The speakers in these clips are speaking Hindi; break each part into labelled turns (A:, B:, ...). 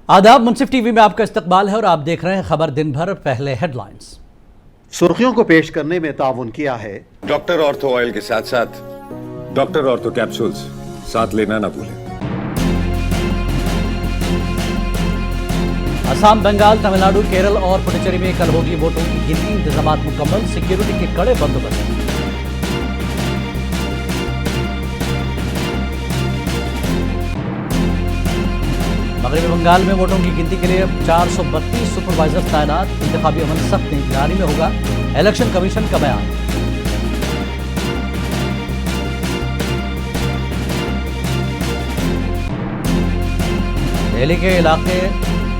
A: आदाब, मुंसिफ टीवी में आपका इस्तकबाल है और आप देख रहे हैं खबर दिन भर। पहले हेडलाइंस।
B: सुर्खियों को पेश करने में ताउन किया है
C: डॉक्टर ऑर्थो ऑयल के साथ साथ डॉक्टर ऑर्थो कैप्सूल्स साथ लेना ना भूलें।
A: असम, बंगाल, तमिलनाडु, केरल और पुडुचेरी में कल होगी वोटों की गिनती। इंतजाम मुकम्मल, सिक्योरिटी के कड़े बंदोबस्त। मगरबी बंगाल में वोटों की गिनती के लिए 432 सुपरवाइजर तैनात। इंतखाबी अमल सख्त निगरानी में होगा, इलेक्शन कमीशन का बयान। दिल्ली के इलाके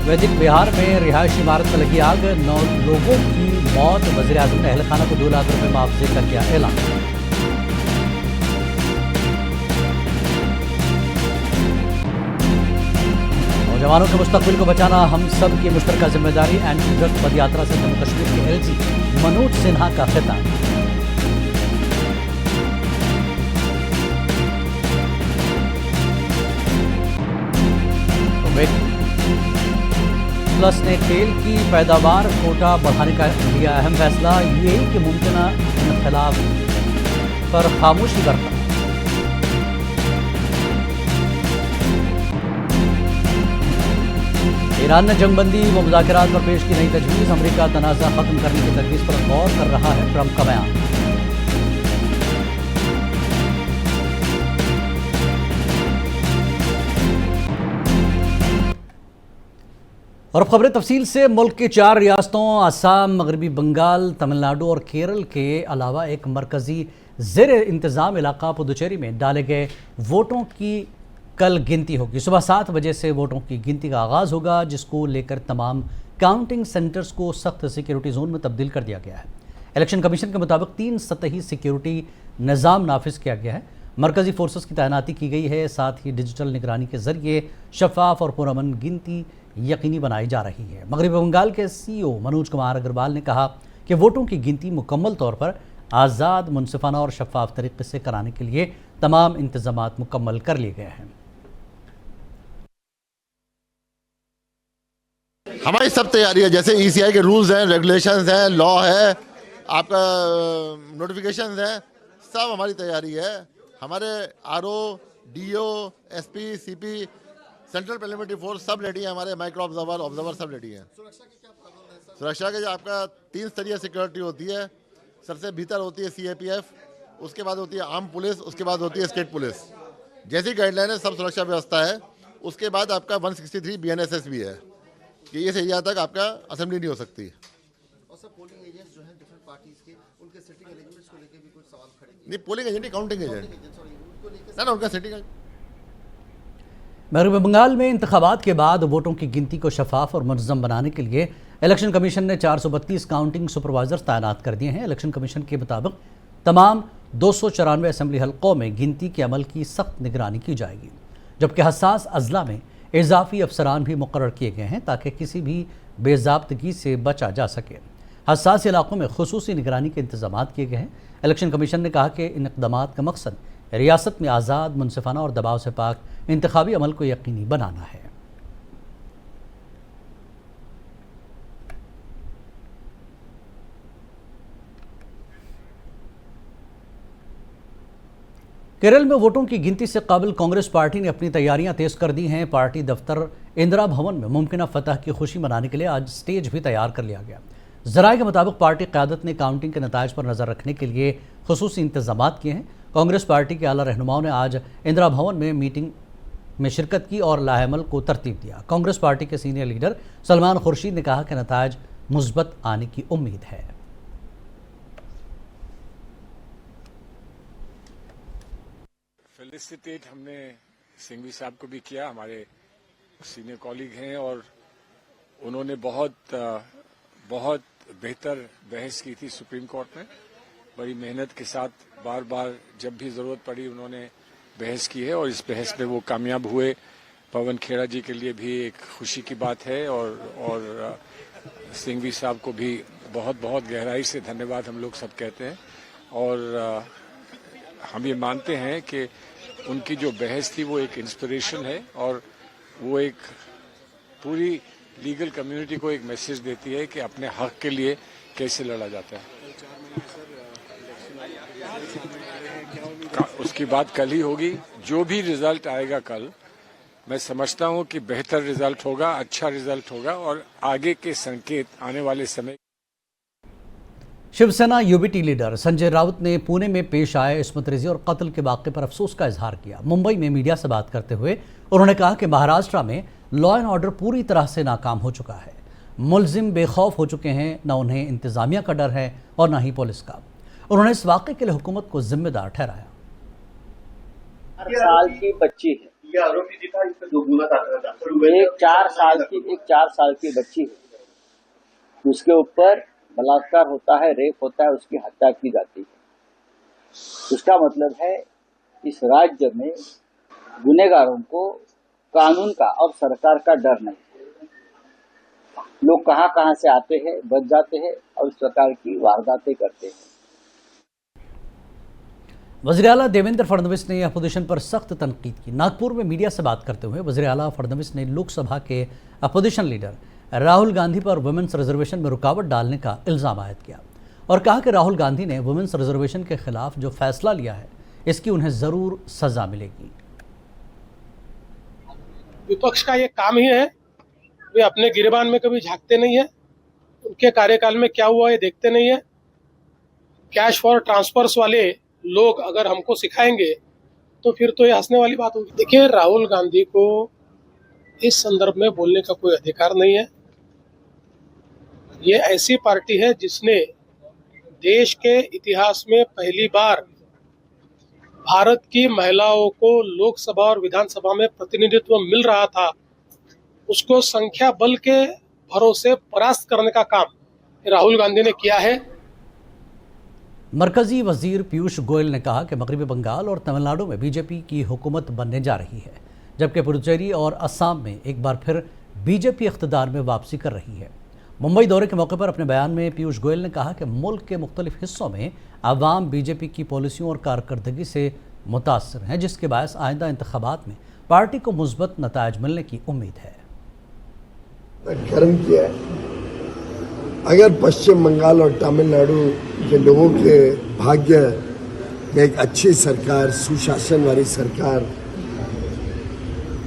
A: वैदिक बिहार में रिहायशी इमारत में लगी आग, 9 लोगों की मौत। वजीर आजम ने अहल खाना को 2 लाख रुपए मुआवजे का किया ऐलान। नौजवानों के मुस्तकबिल को बचाना हम सब की मुश्तरका जिम्मेदारी। एंटी ड्रग्स पदयात्रा से जम्मू कश्मीर के एलजी मनोज सिन्हा का खिताब। प्लस ने तेल की पैदावार कोटा बढ़ाने का लिया अहम फैसला। यूएई के मुमकिन इनखिलाफ पर खामोशी बरता। ईरान ने जंगबंदी व मुज़ाकरात पर पेश की नई तजवीज़। अमेरिका तनाज़ा खत्म करने की तजवीज़ पर गौर कर रहा है, ट्रंप का बयान। और अब खबरें तफसील से। मुल्क के 4 रियासतों असम, मगरबी बंगाल, तमिलनाडु और केरल के अलावा एक मरकजी ज़ेर इंतज़ाम इलाका पुदुचेरी में डाले गए वोटों की कल गिनती होगी। सुबह 7 बजे से वोटों की गिनती का आगाज़ होगा, जिसको लेकर तमाम काउंटिंग सेंटर्स को सख्त सिक्योरिटी जोन में तब्दील कर दिया गया है। इलेक्शन कमीशन के मुताबिक 3 सतही सिक्योरिटी निज़ाम नाफिज किया गया है। मरकजी फोर्सेस की तैनाती की गई है। साथ ही डिजिटल निगरानी के जरिए शफाफ और पुरअमन गिनती यकीनी बनाई जा रही है। मगरबी बंगाल के CEO मनोज कुमार अग्रवाल ने कहा कि वोटों की गिनती मुकम्मल तौर पर आज़ाद, मुनसिफाना और शफाफ तरीके से कराने के लिए तमाम इंतजाम मुकम्मल कर लिए गए हैं।
D: हमारी सब तैयारी है, जैसे ECI के रूल्स हैं, रेगुलेशंस हैं, लॉ है, आपका नोटिफिकेशंस है, सब हमारी तैयारी है। हमारे RO, DO, SP, CP, central parliamentary force सब रेडी है। हमारे माइक्रो ऑब्जर्वर सब रेडी हैं। सुरक्षा के जो आपका 3 स्तरीय सिक्योरिटी होती है। सबसे भीतर होती है CAPF, उसके बाद होती है आर्म पुलिस, उसके बाद होती है स्टेट पुलिस। जैसी गाइडलाइन है सब सुरक्षा व्यवस्था है। उसके बाद आपका 163 BNSS भी है कि इस एरिया तक आपका असेंबली नहीं हो सकती।
E: और सब पोलिंग एजेंट्स जो हैं डिफरेंट पार्टीज के, उनके सिटिंग अरेंजमेंट्स को लेकर भी कुछ सवाल खड़े
D: नहीं, पोलिंग एजेंट, काउंटिंग एजेंट ना उनका सिटिंग।
A: मगरबी बंगाल में इंतखाबात के बाद वोटों की गिनती को शफाफ और मुनज़्ज़म बनाने के लिए इलेक्शन कमीशन ने 432 काउंटिंग सुपरवाइजर्स तैनात कर दिए हैं। इलेक्शन कमीशन के मुताबिक तमाम 294 असेंबली हलकों में गिनती के अमल की सख्त निगरानी की जाएगी, जबकि हसास अजला में इजाफी अफसरान भी मुकर्रर किए गए हैं ताकि किसी भी बेज़ाब्तगी से बचा जा सके। हसास इलाकों में खुसूसी निगरानी के इंतजाम किए गए हैं। इलेक्शन कमीशन ने कहा कि इन इक़दामात का मकसद रियासत में आज़ाद, मुनसिफाना और दबाव से पाक इंतखाबी अमल को यकीनी बनाना है। केरल में वोटों की गिनती से कबल कांग्रेस पार्टी ने अपनी तैयारियां तेज कर दी हैं। पार्टी दफ्तर इंदिरा भवन में मुमकिन फतह की खुशी मनाने के लिए आज स्टेज भी तैयार कर लिया गया। ज़राए के मुताबिक पार्टी क़यादत ने काउंटिंग के नताइज पर नज़र रखने के लिए खुसूसी इंतजाम किए हैं। कांग्रेस पार्टी के आला रहनुमाओं ने आज इंदिरा भवन में मीटिंग में शिरकत की और लाहेमल को तरतीब दिया। कांग्रेस पार्टी के सीनियर लीडर सलमान खुर्शीद ने कहा कि नताइज मुस्बत आने की उम्मीद है।
F: फेलिसिटेट हमने सिंघवी साहब को भी किया, हमारे सीनियर कॉलीग हैं और उन्होंने बहुत बेहतर बहस की थी सुप्रीम कोर्ट में। बड़ी मेहनत के साथ बार बार जब भी ज़रूरत पड़ी उन्होंने बहस की है और इस बहस में वो कामयाब हुए। पवन खेड़ा जी के लिए भी एक खुशी की बात है और सिंघवी साहब को भी बहुत बहुत गहराई से धन्यवाद हम लोग सब कहते हैं। और हम ये मानते हैं कि उनकी जो बहस थी वो एक इंस्पिरेशन है और वो एक पूरी लीगल कम्युनिटी को एक मैसेज देती है कि अपने हक के लिए कैसे लड़ा जाता है। उसकी बात कल ही होगी। जो भी रिजल्ट आएगा कल, मैं समझता हूं कि बेहतर रिजल्ट होगा, अच्छा रिजल्ट होगा और आगे के संकेत आने वाले समय।
A: शिवसेना यूबीटी लीडर संजय राउत ने पुणे में पेश आए इस्मत रेज़ी और कत्ल के वाक़े पर अफसोस का इजहार किया। मुंबई में मीडिया से बात करते हुए उन्होंने कहा कि महाराष्ट्र में लॉ एंड ऑर्डर पूरी तरह से नाकाम हो चुका है। मुलजिम बेखौफ हो चुके हैं, न उन्हें इंतजामिया का डर है और न ही पुलिस का। उन्होंने इस वाक़े के लिए हुकूमत को जिम्मेदार ठहराया।
G: 4 साल की बच्ची है,
E: ये आरोपी जी था, इस पे 2 गुना था।
G: एक 4 साल की बच्ची है, उसके ऊपर बलात्कार होता है, रेप होता है, उसकी हत्या की जाती है। उसका मतलब है इस राज्य में गुनहगारों को कानून का और सरकार का डर नहीं। लोग कहां से आते हैं, बच जाते हैं और इस प्रकार की वारदातें करते हैं।
A: वज़ीर आला देवेंद्र फडणवीस ने अपोजिशन पर सख्त तनकीद की। नागपुर में मीडिया से बात करते हुए वज़ीर आला फडणवीस ने लोकसभा के अपोजिशन लीडर राहुल गांधी पर वुमेन्स रिजर्वेशन में रुकावट डालने का इल्ज़ाम आयद किया और कहा कि राहुल गांधी ने वुमेन्स रिजर्वेशन के खिलाफ जो फैसला लिया है, इसकी उन्हें ज़रूर सज़ा मिलेगी।
H: विपक्ष का ये काम ही है, वे अपने गिरेबान में कभी झांकते नहीं है, उनके कार्यकाल में क्या हुआ ये देखते नहीं है। कैश फॉर ट्रांसफर्स वाले लोग अगर हमको सिखाएंगे तो फिर तो ये हंसने वाली बात होगी। देखिए, राहुल गांधी को इस संदर्भ में बोलने का कोई अधिकार नहीं है। ये ऐसी पार्टी है जिसने देश के इतिहास में पहली बार भारत की महिलाओं को लोकसभा और विधानसभा में प्रतिनिधित्व मिल रहा था, उसको संख्या बल के भरोसे परास्त करने का काम राहुल गांधी ने किया है।
A: मरकजी वजीर पीयूष गोयल ने कहा कि मगरबी बंगाल और तमिलनाडु में बीजेपी की हुकूमत बनने जा रही है, जबकि पुडुचेरी और असम में एक बार फिर बीजेपी इख्तिदार में वापसी कर रही है। मुंबई दौरे के मौके पर अपने बयान में पीयूष गोयल ने कहा कि मुल्क के मुख्तलिफ हिस्सों में आवाम बीजेपी की पॉलिसियों और कारकर्दगी से मुतासर हैं, जिसके बायस आइंदा इंतखाबात में पार्टी को मुस्बत नतायज मिलने की उम्मीद है।
I: कर्म किया है। अगर पश्चिम बंगाल और तमिलनाडु के लोगों के भाग्य में एक अच्छी सरकार, सुशासन वाली सरकार,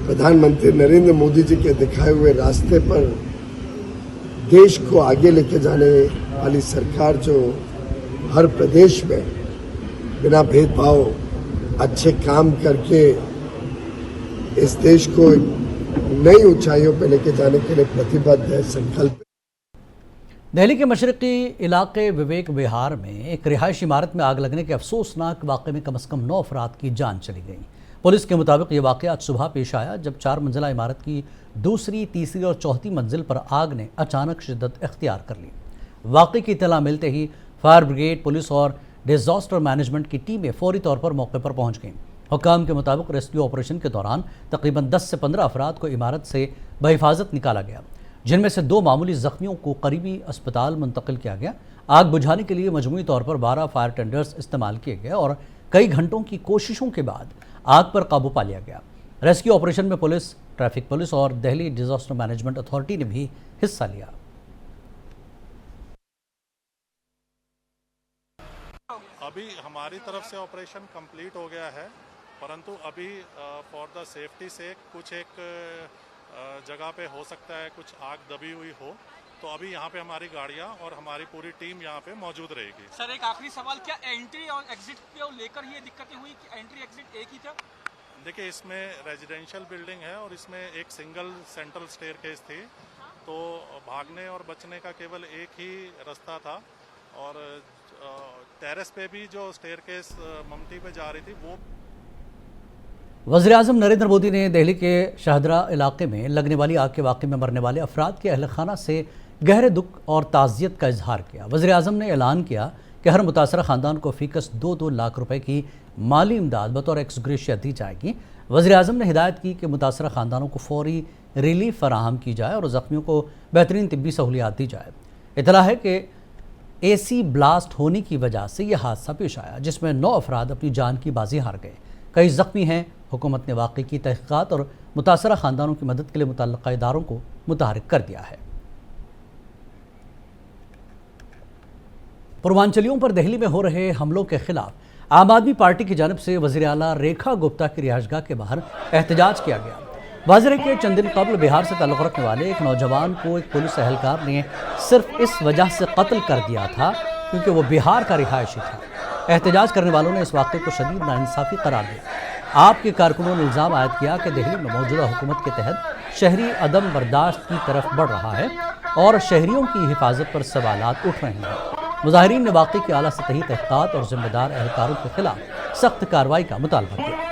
I: प्रधानमंत्री नरेंद्र मोदी जी के दिखाए हुए रास्ते पर देश को आगे लेके जाने वाली सरकार, जो हर प्रदेश में बिना भेदभाव अच्छे काम करके इस देश को नई ऊंचाइयों पर लेके जाने के लिए प्रतिबद्ध है, संकल्प।
A: दिल्ली के मशरक़ी इलाके विवेक विहार में एक रिहायशी इमारत में आग लगने के अफसोसनाक वाक़े में कम से कम 9 अफराद की जान चली गई। पुलिस के मुताबिक ये वाक़या आज सुबह पेश आया, जब 4 मंजिला इमारत की दूसरी, तीसरी और चौथी मंजिल पर आग ने अचानक शिद्दत इख्तियार कर ली। वाक़े की इत्तला मिलते ही फायर ब्रिगेड, पुलिस और डिजास्टर मैनेजमेंट की टीमें फौरी तौर पर मौके पर पहुँच गईं। हुक्काम के मुताबिक रेस्क्यू ऑपरेशन के दौरान तकरीबन 10 से 15 अफराद को इमारत से बहिफाजत निकाला गया, जिनमें से 2 मामूली जख्मियों को करीबी अस्पताल मुंतकिल किया गया। आग बुझाने के लिए मजमूई तौर पर 12 फायर टेंडर्स इस्तेमाल किए गए और कई घंटों की कोशिशों के बाद आग पर काबू पा लिया गया। रेस्क्यू ऑपरेशन में पुलिस, ट्रैफिक पुलिस और दिल्ली डिजास्टर मैनेजमेंट अथॉरिटी ने भी हिस्सा लिया।
J: अभी हमारी तरफ से ऑपरेशन कंप्लीट हो गया है, परंतु अभी फॉर द सेफ्टी से कुछ एक जगह पे हो सकता है कुछ आग दबी हुई हो, तो अभी यहाँ पे हमारी गाड़ियाँ और हमारी पूरी टीम यहाँ पे मौजूद रहेगी।
K: सर, एक आखिरी सवाल, क्या एंट्री और एग्जिट को लेकर ये दिक्कतें हुई कि एंट्री एग्जिट एक ही था?
J: देखिए, इसमें रेजिडेंशियल बिल्डिंग है और इसमें एक सिंगल सेंट्रल स्टेयरकेस थी, तो भागने और बचने का केवल एक ही रास्ता था। और टेरेस पे भी जो स्टेयरकेस ममटी पे जा रही थी वो।
A: वज़ीर आज़म नरेंद्र मोदी ने दिल्ली के शाहदरा इलाके में लगने वाली आग के वाक़े में मरने वाले अफराद के अहल खाना से गहरे दुख और ताज़ियत का इजहार किया। वज़ीर आज़म ने ऐलान किया कि हर मुतासरा ख़ानदान को फ़ीकस 2-2 लाख रुपए की माली इमदाद बतौर एक्स ग्रेशिया दी जाएगी। वज़ीर आज़म ने हिदायत की कि मुतासरा ख़ानदानों को फौरी रिलीफ फराहम की जाए और ज़ख्मियों को बेहतरीन तिब्बी सहूलियात दी जाए। इतला है कि AC ब्लास्ट होने की वजह से यह हादसा पेश आया, जिसमें 9 अफराद अपनी जान की बाजी हार गए, कई ज़ख्मी हैं। हुकूमत ने वाक़े की तहक़ीक़ात और मुतासरा खानदानों की मदद के लिए मुतल्लिका इदारों को मुतहरिक कर दिया है। पूर्वांचलियों पर दिल्ली में हो रहे हमलों के खिलाफ आम आदमी पार्टी की जानिब से वज़ीर आला रेखा गुप्ता की रिहाइशगाह के बाहर एहतजाज किया गया। वाज़ेह है कि चंद दिन कबल बिहार से ताल्लुक़ रखने वाले एक नौजवान को एक पुलिस एहलकार ने सिर्फ इस वजह से कत्ल कर दिया था क्योंकि वो बिहार का रिहायशी था। एहतजाज करने वालों ने इस वाक़े को शदीद नाइंसाफ़ी करार दिया। आपके कारकुनों ने इल्ज़ाम आयद किया कि दिल्ली में मौजूदा हुकूमत के तहत शहरी अदम बर्दाश्त की तरफ बढ़ रहा है और शहरियों की हिफाजत पर सवालात उठ रहे हैं। मुजाहिरीन ने वाक़े की आला सतही तहक़ीक़ात और जिम्मेदार एहलकारों के खिलाफ सख्त कार्रवाई का मुतालबा किया।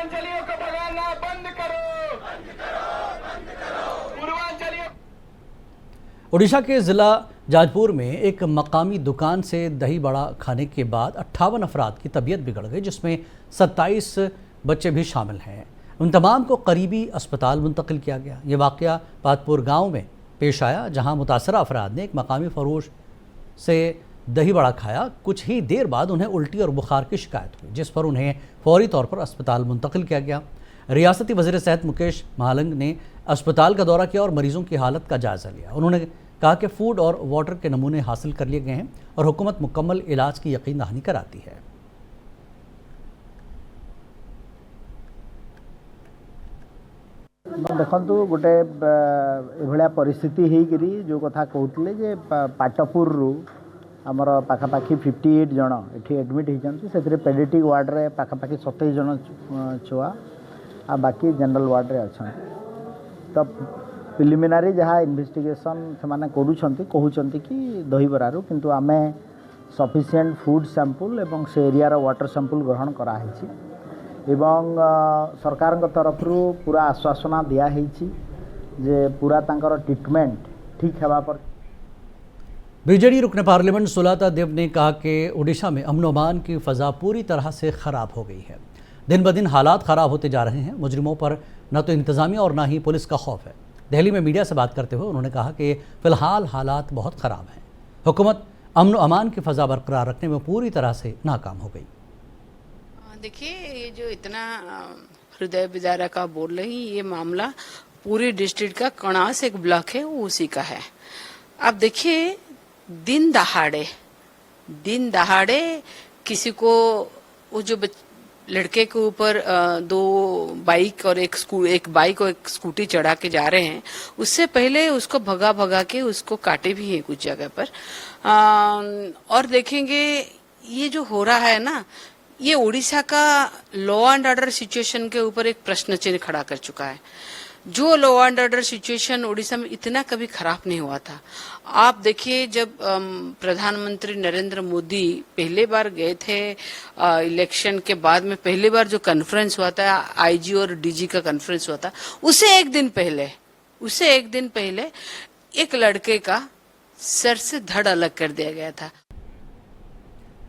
A: ओडिशा के ज़िला जाजपुर में एक मकामी दुकान से दही बड़ा खाने के बाद 58 अफराद की तबीयत बिगड़ गई, जिसमें 27 बच्चे भी शामिल हैं। उन तमाम को करीबी अस्पताल मुंतकिल किया गया। ये वाक़या पातपुर गांव में पेश आया, जहां मुतासरा अफराद ने एक मकामी फरोश से दही बड़ा खाया। कुछ ही देर बाद उन्हें उल्टी और बुखार की शिकायत हुई, जिस पर उन्हें फौरी तौर पर अस्पताल मुंतकिल किया गया। रियासती वज़ीर सेहत मुकेश महालंग ने अस्पताल का दौरा किया और मरीजों की हालत का जायज़ा लिया। उन्होंने कहा कि फूड और वाटर के नमूने हासिल कर लिए गए हैं और हुकूमत मुकम्मल इलाज की यकीन दहानी कराती है।
L: देखु गोटे भाया परिस्थिति होकरी जो कथा कहते जे पाटपुर आमर पाखापाखि 58 जन ये एडमिट होती से पेडियाट्रिक वार्ड रे पाखापाखि 27 जन छुआ आ बाकी जनरल वार्ड रे अच्छा। तो प्रिलिमिनारी जहाँ इन्वेस्टिगेशन से कहते कि दहीबरारू किंतु आमे सफिशिएंट फूड सैंपल एवं से एरिया वाटर सैंपल ग्रहण कराई एवं सरकार तरफ पूरा आश्वासना दिखाई जे पूरा तांकर ट्रीटमेंट ठीक है पर।
A: बीजेडी रुकने पार्लियामेंट सुलता देव ने कहा कि ओडिशा में अमन अमान की फ़ज़ा पूरी तरह से ख़राब हो गई है। दिन ब दिन हालात ख़राब होते जा रहे हैं। मुजरिमों पर न तो इंतज़ामिया और न ही पुलिस का खौफ है। दिल्ली में मीडिया से बात करते हुए उन्होंने कहा कि फ़िलहाल हालात बहुत ख़राब हैं। हुकूमत अमन अमान की फ़ज़ा बरकरार रखने में पूरी तरह से नाकाम हो गई।
M: देखिए, ये जो इतना हृदय बिदारा का बोल रही, ये मामला पूरी डिस्ट्रिक्ट का कणास एक ब्लॉक है वो उसी का है। आप देखिए, दिन दहाड़े किसी को वो जो लड़के के ऊपर 2 बाइक और एक बाइक और एक स्कूटी चढ़ा के जा रहे हैं, उससे पहले उसको भगा के उसको काटे भी हैं कुछ जगह पर। और देखेंगे ये जो हो रहा है ना, ये उड़ीसा का लॉ एंड ऑर्डर सिचुएशन के ऊपर एक प्रश्न चिन्ह खड़ा कर चुका है। जो law and order situation Orissa में इतना कभी खराब नहीं हुआ था। आप देखिए, जब प्रधानमंत्री नरेंद्र मोदी पहले बार गए थे इलेक्शन के बाद में, पहली बार जो कॉन्फ्रेंस हुआ था, आईजी और डीजी का कॉन्फ्रेंस हुआ था, उससे एक दिन पहले एक लड़के का सर से धड़ अलग कर दिया गया था।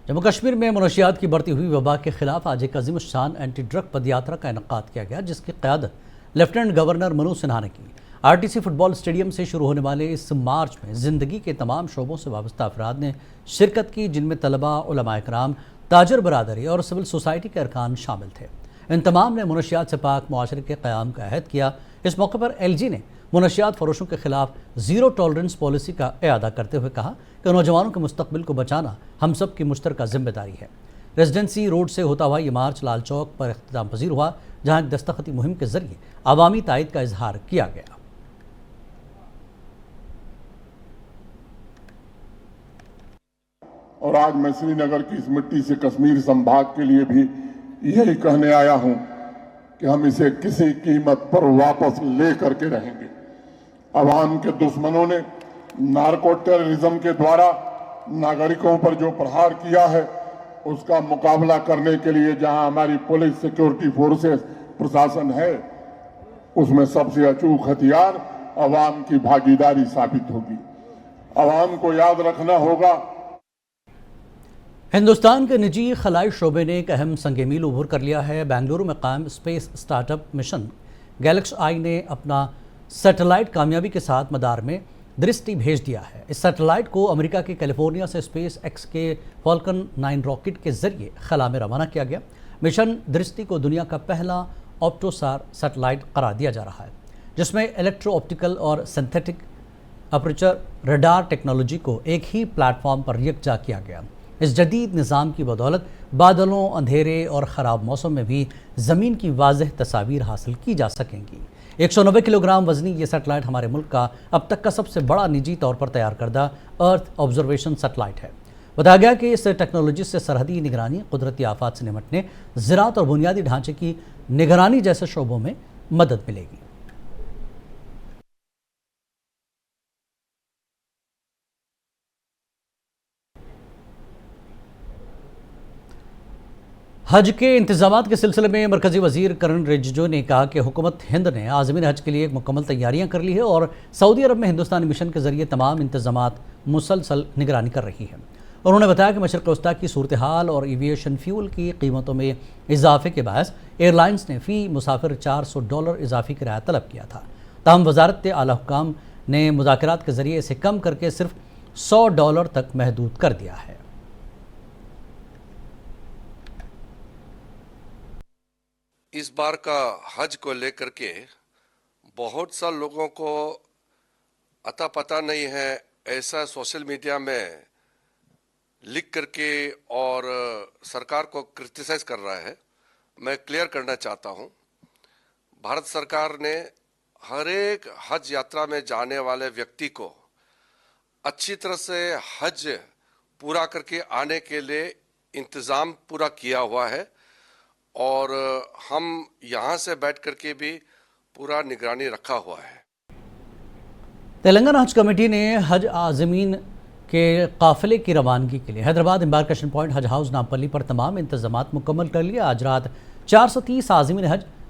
A: जम्मू कश्मीर में मनशियात की बढ़ती हुई वबा के खिलाफ आज एक अजीम शान एंटी ड्रग पदयात्रा का इनेकाद किया गया, जिसकी क़यादत लेफ्टिनेंट गवर्नर मनोज सिन्हा ने की। आरटीसी फुटबॉल स्टेडियम से शुरू होने वाले इस मार्च में ज़िंदगी के तमाम शोबों से वाबस्ता अफराद ने शिरकत की, जिनमें तलबा, उलमा इकराम, ताजर बरादरी और सिविल सोसाइटी के अरकान शामिल थे। इन तमाम ने मनशियात से पाक मुआशरे के क़याम का अहद किया। इस मौके पर LG ने मनशियात फरोशों के खिलाफ ज़ीरो टॉलरेंस पॉलिसी का इआदा करते हुए कहा कि नौजवानों के मुस्तकबिल को बचाना हम सब की मुश्तरका जिम्मेदारी है। रेजिडेंसी रोड से होता हुआ ये मार्च लाल चौक पर इख्तिताम पजीर हुआ, जहाँ एक दस्तखती मुहिम के जरिए अवामी तायद का इजहार किया गया।
N: और आज मैं श्रीनगर की इस मिट्टी से कश्मीर संभाग के लिए भी यही कहने आया हूं कि हम इसे किसी कीमत पर वापस ले करके रहेंगे। अवाम के दुश्मनों ने नार्को टेररिज्म के द्वारा नागरिकों पर जो प्रहार किया है, उसका मुकाबला करने के लिए जहां हमारी पुलिस, सिक्योरिटी फोर्सेस, प्रशासन है, उसमें सबसे अचूक हथियार अवाम की भागीदारी साबित होगी। अवाम को याद रखना होगा,
A: हिंदुस्तान के निजी खलाई शोबे ने एक अहम संग मील उभर कर लिया है। बेंगलुरु में कायम स्पेस स्टार्टअप मिशन गैलेक्सी आई ने अपना सैटेलाइट कामयाबी के साथ मदार में दृष्टि भेज दिया है। इस सैटेलाइट को अमेरिका के कैलिफोर्निया से स्पेस एक्स के फॉल्कन 9 रॉकेट के जरिए खला में रवाना किया गया। मिशन दृष्टि को दुनिया का पहला ऑप्टोसार सैटेलाइट करार दिया जा रहा है। जिसमें इलेक्ट्रो ऑप्टिकल और सिंथेटिक अपर्चर रडार टेक्नोलॉजी को एक ही प्लेटफॉर्म पर यकजा किया गया। इस जदीद निज़ाम की बदौलत बादलों, अंधेरे और ख़राब मौसम में भी ज़मीन की वाज़ेह तस्वीर हासिल की जा सकेंगी। 190 किलोग्राम वजनी ये सैटेलाइट हमारे मुल्क का अब तक का सबसे बड़ा निजी तौर पर तैयार करदा अर्थ ऑब्जर्वेशन सैटेलाइट है। बताया गया कि इस टेक्नोलॉजी से सरहदी निगरानी, कुदरती आफात से निपटने, ज़राअत और बुनियादी ढांचे की निगरानी जैसे शोबों में मदद मिलेगी। हज के इंतजामात के सिलसिले में मरकजी वजीर किरण रिजिजू ने कहा कि हुकूमत हिंद ने आज़मीन हज के लिए मुकम्मल तैयारियां कर ली है और सऊदी अरब में हिंदुस्तानी मिशन के जरिए तमाम इंतजामात मुसलसल निगरानी कर रही है। उन्होंने बताया कि मशरिक़ वस्ता की सूरत हाल और एविएशन फ्यूल की कीमतों में इजाफे के बायस एयरलाइंस ने फ़ी मुसाफिर $400 इजाफी किराया तलब किया था। ताहम वजारत आला हुक्काम ने मुज़ाकरात के जरिए इसे कम करके सिर्फ $100 तक महदूद कर दिया है।
O: इस बार का हज को लेकर के बहुत सा लोगों को अता पता नहीं है, ऐसा सोशल मीडिया में लिख करके और सरकार को क्रिटिसाइज कर रहा है। मैं क्लियर करना चाहता हूं, भारत सरकार ने हर एक हज यात्रा में जाने वाले व्यक्ति को अच्छी तरह से हज पूरा करके आने के लिए इंतज़ाम पूरा किया हुआ है और हम यहाँ से बैठ करके भी पूरा निगरानी रखा हुआ है।
A: तेलंगाना हज कमेटी ने हज आज़मीन के काफ़िले की रवानगी के लिए हैदराबाद एम्बार्केशन पॉइंट हज हाउस नामपल्ली पर तमाम इंतजामात मुकम्मल कर लिया। आज रात 430 आज़मीन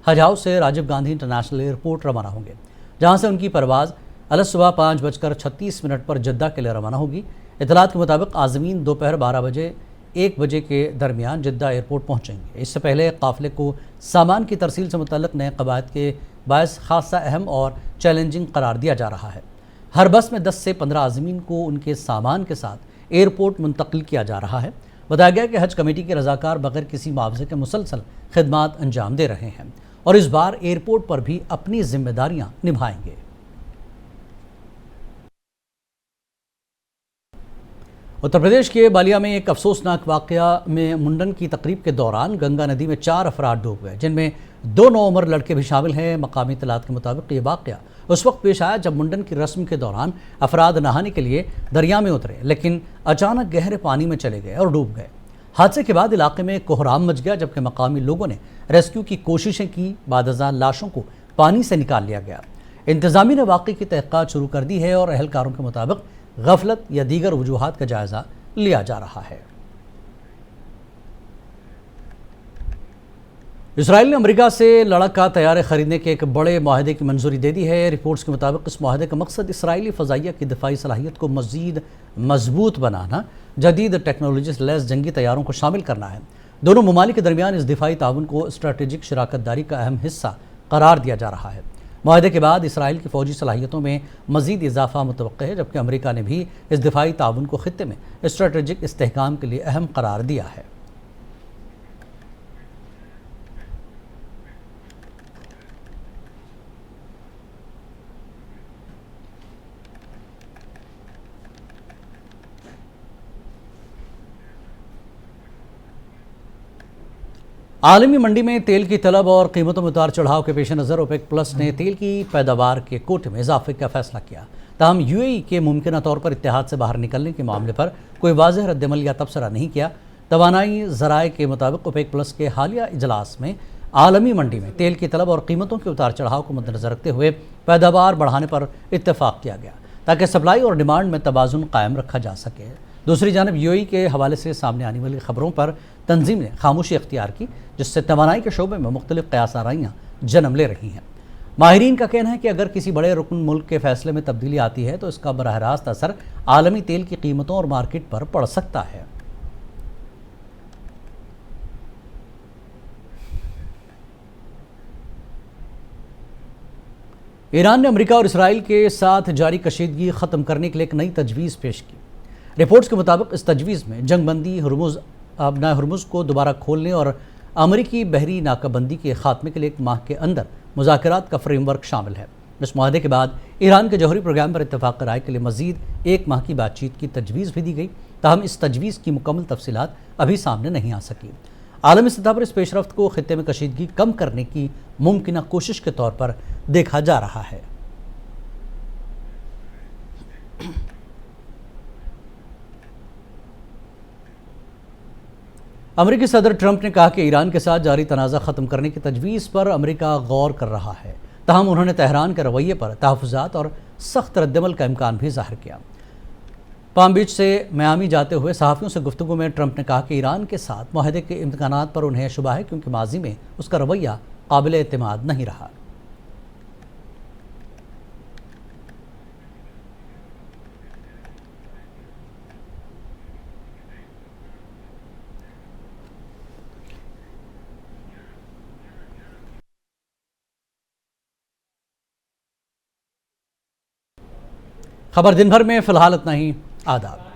A: हज हाउस से राजीव गांधी इंटरनेशनल एयरपोर्ट रवाना होंगे, जहाँ से उनकी परवाज़ अलग सुबह 5:36 पर जद्दा के लिए रवाना होगी। इतलात के मुताबिक आज़मीन दोपहर 12 बजे 1 बजे के दरमियान जद्दा एयरपोर्ट पहुँचेंगे। इससे पहले काफ़िले को सामान की तरसील से मुतल्लिक़ नए कवायद के बायस खासा अहम और चैलेंजिंग करार दिया जा रहा है। हर बस में 10 से 15 आज़मीन को उनके सामान के साथ एयरपोर्ट मुंतकिल किया जा रहा है। बताया गया कि हज कमेटी के रज़ाकार बगैर किसी मुआवजे के मुसलसल खिदमात अंजाम दे रहे हैं और इस बार एयरपोर्ट पर भी अपनी जिम्मेदारियां निभाएंगे। उत्तर प्रदेश के बालिया में एक अफसोसनाक वाक़या में मुंडन की तकरीब के दौरान गंगा नदी में 4 अफराद डूब गए, जिनमें 2 नौउम्र लड़के भी शामिल हैं। मकामी इत्तलात के मुताबिक ये वाक़या उस वक्त पेश आया जब मुंडन की रस्म के दौरान अफराद नहाने के लिए दरिया में उतरे, लेकिन अचानक गहरे पानी में चले गए और डूब गए। हादसे के बाद इलाके में कोहराम मच गया, जबकि मकामी लोगों ने रेस्क्यू की कोशिशें की। बादज़ां लाशों को पानी से निकाल लिया गया। इंतज़ामिया ने वाक़े की तहक़ीक़ात शुरू कर दी है और अहलकारों के मुताबिक गफलत या दीगर वजूहात का जायज़ा लिया जा रहा है। इसराइल ने अमेरिका से लड़ाका तैयारे खरीदने के एक बड़े माहदे की मंजूरी दे दी है। रिपोर्ट्स के मुताबिक इस माहदे का मकसद इसराइली फ़ज़ाइया की दिफाई सलाहियत को मज़ीद मजबूत बनाना, जदीद टेक्नोलॉजी से लैस जंगी तैयारों को शामिल करना है। दोनों ममालिक के दरमियान इस दिफाई ताउन को स्ट्रेटेजिक शराकतदारी का अहम हिस्सा करार दिया जा रहा है। माहदे के बाद इसराइल की फ़ौजी सलाहियतों में मज़ीद इजाफा मुतवक्किल है, जबकि अमेरिका ने भी इस दिफाई ताउन को खित्ते में स्ट्रेटेजिक इस्तेहकाम के लिए अहम करार दिया है। आलमी मंडी में तेल की तलब और कीमतों में उतार चढ़ाव के पेश नज़र ओपेक प्लस ने तेल की पैदावार के कोटे में इजाफे का फैसला किया। ताहम यूएई के मुमकिन तौर पर इत्तेहाद से बाहर निकलने के मामले पर कोई वाज़ेह रद्दमल या तबसरा नहीं किया। तवानाई ज़राए के मुताबिक ओपेक प्लस के हालिया इजलास में आलमी मंडी में तेल की तलब और कीमतों के उतार चढ़ाव को मद्देनज़र रखते हुए पैदावार बढ़ाने पर इत्तेफाक किया गया, ताकि सप्लाई और डिमांड में तवाज़ुन कायम रखा जा सके। दूसरी जानब यूएई के हवाले से सामने आने वाली खबरों पर तंजीम ने खामोशी अख्तियार की, जिससे तवानाई के शोबे में मुख्तलिफ क़यासाराइयाँ जन्म ले रही हैं। माहिरीन का कहना है कि अगर किसी बड़े रुकन मुल्क के फैसले में तब्दीली आती है तो इसका बरह रास्त असर आलमी तेल की कीमतों और मार्केट पर पड़ सकता है। ईरान ने अमेरिका और इसराइल के साथ जारी कशीदगी ख़त्म करने के लिए एक नई तजवीज़ पेश की। रिपोर्ट्स के मुताबिक इस तजवीज़ में जंगबंदी, हुर्मुज़ को दोबारा खोलने और अमरीकी बहरी नाकाबंदी के खात्मे के लिए 1 माह के अंदर मुज़ाकरात का फ्रेमवर्क शामिल है। इस मुआहदे के बाद ईरान के जौहरी प्रोग्राम पर इत्तफाक राय के लिए मजीद 1 माह की बातचीत की तजवीज़ भी दी गई, ताहम इस तजवीज़ की मुकम्मल तफसीलात अभी सामने नहीं आ सकी। आलमी सतह पर इस पेशरफ्त को खित्ते में कशीदगी कम करने की मुमकिन कोशिश के तौर पर देखा जा रहा है। अमेरिकी सदर ट्रंप ने कहा कि ईरान के साथ जारी तनाज़ा ख़त्म करने की तजवीज़ पर अमेरिका गौर कर रहा है, ताहम उन्होंने तेहरान के रवैये पर तहफ़्फ़ुज़ात और सख्त रद्दमल का इम्कान भी ज़ाहिर किया। पाम बीच से मियामी जाते हुए सहाफ़ियों से गुफ्तगू में ट्रंप ने कहा कि ईरान के साथ मुआहदे के इम्कानात पर उन्हें शुबा है, क्योंकि माजी में उसका रवैया काबिल एतमाद नहीं रहा। खबर दिन भर में फ़िलहाल इतना ही। आदाब।